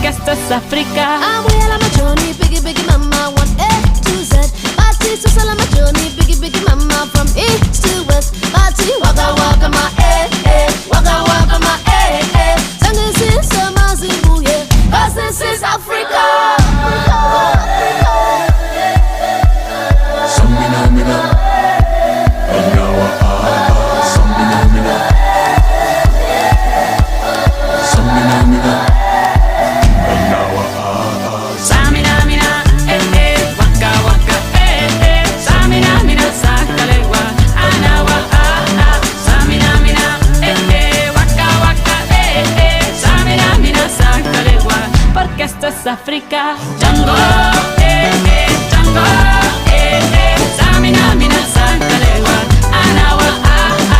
porque esto es África. Voy a la machoni, biggie, biggie mama, 1A to Z. Party to sell a machoni, biggie, biggie mama, from east to west. Party, waka waka ma, waka waka ma, Sangin sin sama zimbuye, 'cause this is Africa. Samina mina, Anawa Samina mina, Samina mina, Anawa Samina mina, waka waka, Samina mina, sakalegua, anawa Samina mina, waka waka, Samina mina, sakalegua, porque esto es África. Django.